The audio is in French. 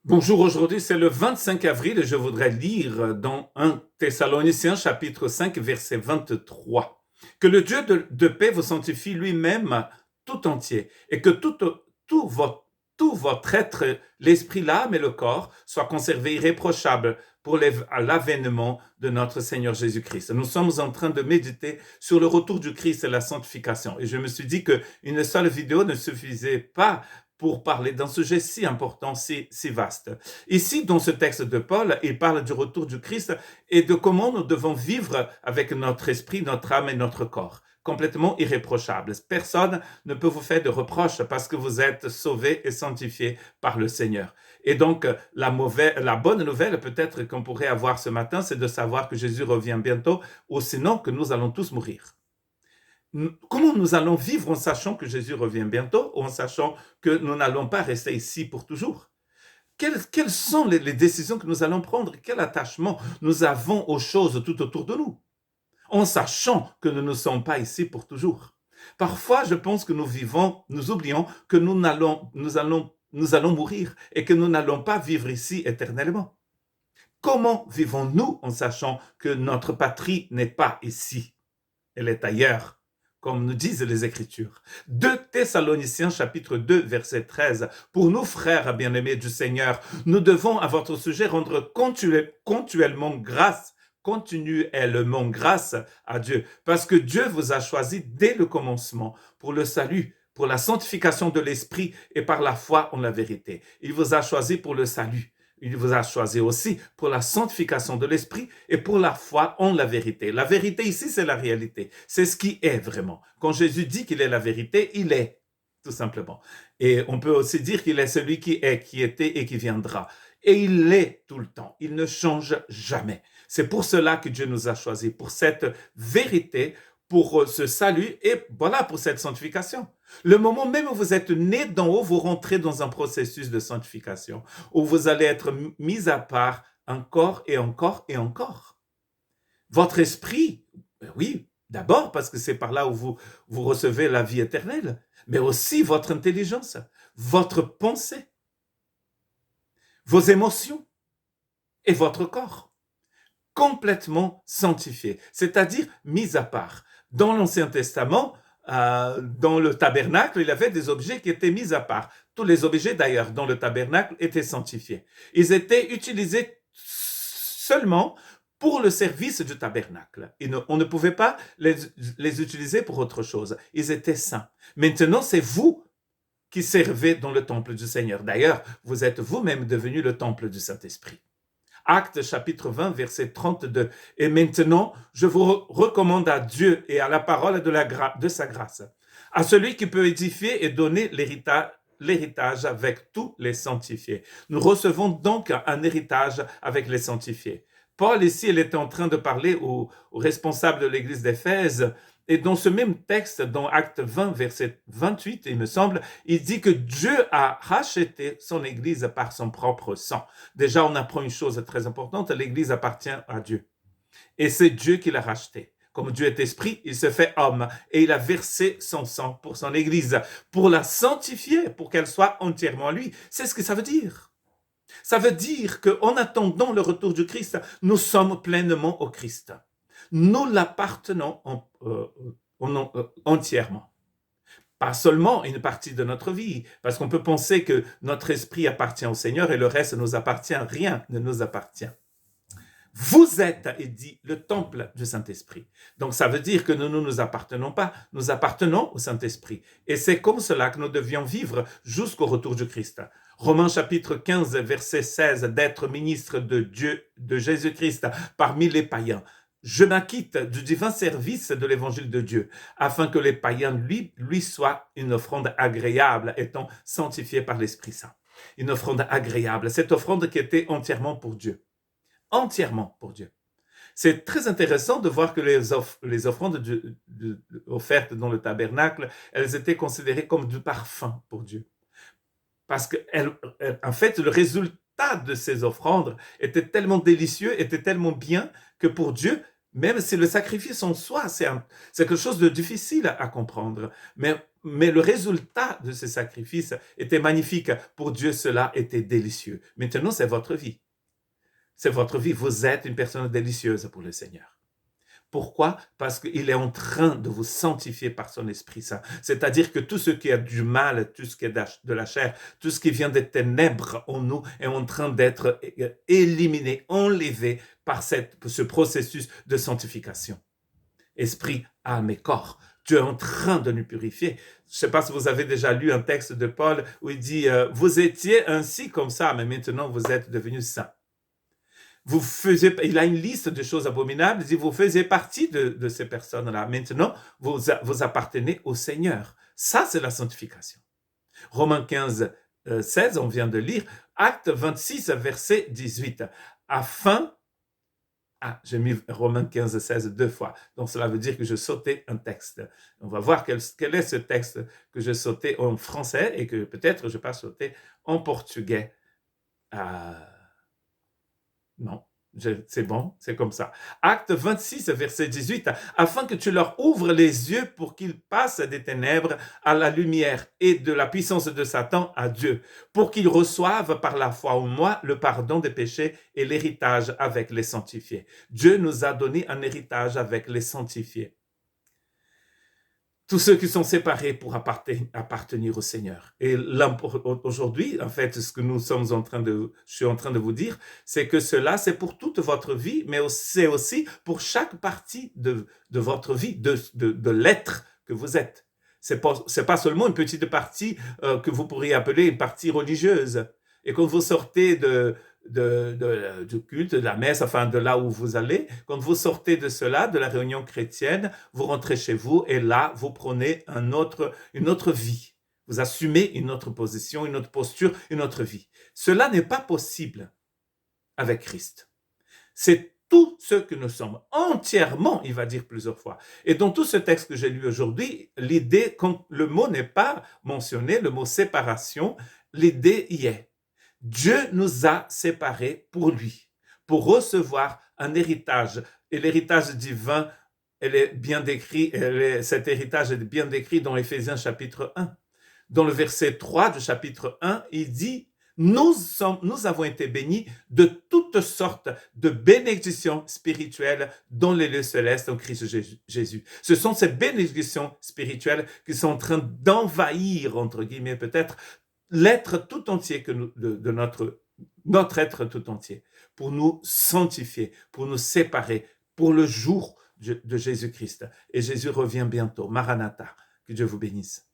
Bonjour, aujourd'hui c'est le 25 avril et je voudrais lire dans 1 Thessaloniciens chapitre 5 verset 23. Que le Dieu de paix vous sanctifie lui-même tout entier et que tout votre être, l'esprit, l'âme et le corps soient conservés irréprochables pour l'avènement de notre Seigneur Jésus-Christ. Nous sommes en train de méditer sur le retour du Christ et la sanctification. Et je me suis dit qu'une seule vidéo ne suffisait pas pour parler d'un sujet si important, si vaste. Ici, dans ce texte de Paul, il parle du retour du Christ et de comment nous devons vivre avec notre esprit, notre âme et notre corps, complètement irréprochables. Personne ne peut vous faire de reproches parce que vous êtes sauvés et sanctifiés par le Seigneur. Et donc, la bonne nouvelle peut-être qu'on pourrait avoir ce matin, c'est de savoir que Jésus revient bientôt, ou sinon que nous allons tous mourir. Comment nous allons vivre en sachant que Jésus revient bientôt ou en sachant que nous n'allons pas rester ici pour toujours? Quelles sont les décisions que nous allons prendre? Quel attachement nous avons aux choses tout autour de nous? En sachant que nous ne sommes pas ici pour toujours. Parfois, je pense que nous oublions que nous allons mourir et que nous n'allons pas vivre ici éternellement. Comment vivons-nous en sachant que notre patrie n'est pas ici? Elle est ailleurs, comme nous disent les Écritures. 2 Thessaloniciens chapitre 2 verset 13. Pour nous, frères bien-aimés du Seigneur, nous devons à votre sujet rendre continuellement grâce à Dieu, parce que Dieu vous a choisi dès le commencement pour le salut, pour la sanctification de l'esprit et par la foi en la vérité. Il vous a choisi pour le salut. Il vous a choisi aussi pour la sanctification de l'esprit et pour la foi en la vérité. La vérité ici, c'est la réalité. C'est ce qui est vraiment. Quand Jésus dit qu'il est la vérité, il est, tout simplement. Et on peut aussi dire qu'il est celui qui est, qui était et qui viendra. Et il l'est tout le temps. Il ne change jamais. C'est pour cela que Dieu nous a choisis, pour cette vérité, pour ce salut et voilà, pour cette sanctification. Le moment même où vous êtes né d'en haut, vous rentrez dans un processus de sanctification où vous allez être mis à part encore et encore et encore. Votre esprit, oui, d'abord parce que c'est par là où vous recevez la vie éternelle, mais aussi votre intelligence, votre pensée, vos émotions et votre corps, complètement sanctifiés, c'est-à-dire mis à part. Dans l'Ancien Testament, dans le tabernacle, il y avait des objets qui étaient mis à part. Tous les objets, d'ailleurs, dans le tabernacle étaient sanctifiés. Ils étaient utilisés seulement pour le service du tabernacle. On ne pouvait pas les utiliser pour autre chose. Ils étaient saints. Maintenant, c'est vous qui servez dans le temple du Seigneur. D'ailleurs, vous êtes vous-même devenu le temple du Saint-Esprit. Actes chapitre 20, verset 32. Et maintenant, je vous recommande à Dieu et à la parole de sa grâce, à celui qui peut édifier et donner l'héritage avec tous les sanctifiés. Nous recevons donc un héritage avec les sanctifiés. Paul, ici, il était en train de parler aux responsables de l'église d'Éphèse. Et dans ce même texte, dans Acte 20, verset 28, il me semble, il dit que Dieu a racheté son Église par son propre sang. Déjà, on apprend une chose très importante, l'Église appartient à Dieu. Et c'est Dieu qui l'a rachetée. Comme Dieu est esprit, il se fait homme et il a versé son sang pour son Église, pour la sanctifier, pour qu'elle soit entièrement lui. C'est ce que ça veut dire. Ça veut dire qu'en attendant le retour du Christ, nous sommes pleinement au Christ. Nous l'appartenons entièrement. Pas seulement une partie de notre vie, parce qu'on peut penser que notre esprit appartient au Seigneur et le reste nous appartient, rien ne nous appartient. Vous êtes, il dit, le temple du Saint-Esprit. Donc ça veut dire que nous ne nous appartenons pas, nous appartenons au Saint-Esprit. Et c'est comme cela que nous devions vivre jusqu'au retour du Christ. Romains chapitre 15, verset 16, d'être ministre de Dieu, de Jésus-Christ, parmi les païens. Je m'acquitte du divin service de l'évangile de Dieu, afin que les païens lui soient une offrande agréable, étant sanctifiés par l'Esprit Saint. Une offrande agréable, cette offrande qui était entièrement pour Dieu. Entièrement pour Dieu. C'est très intéressant de voir que les offrandes offertes dans le tabernacle, elles étaient considérées comme du parfum pour Dieu. Parce que, en fait, le résultat de ces offrandes était tellement délicieux, était tellement bien que pour Dieu, Même si le sacrifice en soi, c'est quelque chose de difficile à comprendre. Mais le résultat de ce sacrifice était magnifique. Pour Dieu, cela était délicieux. Maintenant, c'est votre vie. C'est votre vie. Vous êtes une personne délicieuse pour le Seigneur. Pourquoi? Parce qu'il est en train de vous sanctifier par son Esprit Saint. C'est-à-dire que tout ce qui a du mal, tout ce qui est de la chair, tout ce qui vient des ténèbres en nous est en train d'être éliminé, enlevé par ce processus de sanctification. Esprit, âme et corps. Dieu est en train de nous purifier. Je ne sais pas si vous avez déjà lu un texte de Paul où il dit « Vous étiez ainsi comme ça, mais maintenant vous êtes devenus saints. » il a une liste de choses abominables, il dit, vous faisiez partie de ces personnes-là. Maintenant, vous appartenez au Seigneur. Ça, c'est la sanctification. Romains 15, 16, on vient de lire, Acte 26, verset 18. J'ai mis Romains 15, 16 deux fois. Donc, cela veut dire que je sautais un texte. On va voir quel est ce texte que je sautais en français et que peut-être je ne vais pas sauter en portugais. Non, c'est bon, c'est comme ça. Acte 26, verset 18, afin que tu leur ouvres les yeux pour qu'ils passent des ténèbres à la lumière et de la puissance de Satan à Dieu, pour qu'ils reçoivent par la foi en moi le pardon des péchés et l'héritage avec les sanctifiés. Dieu nous a donné un héritage avec les sanctifiés. Tous ceux qui sont séparés pour appartenir au Seigneur. Et là, aujourd'hui, en fait, ce que je suis en train de vous dire, c'est que cela, c'est pour toute votre vie, mais c'est aussi pour chaque partie de votre vie, de l'être que vous êtes. C'est pas seulement une petite partie que vous pourriez appeler une partie religieuse. Et quand vous sortez du culte, de la messe, enfin de là où vous allez, quand vous sortez de cela, de la réunion chrétienne, vous rentrez chez vous et là, vous prenez une autre vie. Vous assumez une autre position, une autre posture, une autre vie. Cela n'est pas possible avec Christ. C'est tout ce que nous sommes, entièrement, il va dire plusieurs fois. Et dans tout ce texte que j'ai lu aujourd'hui, l'idée, quand le mot n'est pas mentionné, le mot séparation, l'idée y est. Dieu nous a séparés pour lui, pour recevoir un héritage. Et l'héritage divin, cet héritage est bien décrit dans Éphésiens chapitre 1. Dans le verset 3 du chapitre 1, il dit, nous avons été bénis de toutes sortes de bénédictions spirituelles dans les lieux célestes en Christ Jésus. Ce sont ces bénédictions spirituelles qui sont en train d'envahir, entre guillemets peut-être, l'être tout entier de notre être tout entier, pour nous sanctifier, pour nous séparer, pour le jour de Jésus-Christ. Et Jésus revient bientôt. Maranatha, que Dieu vous bénisse.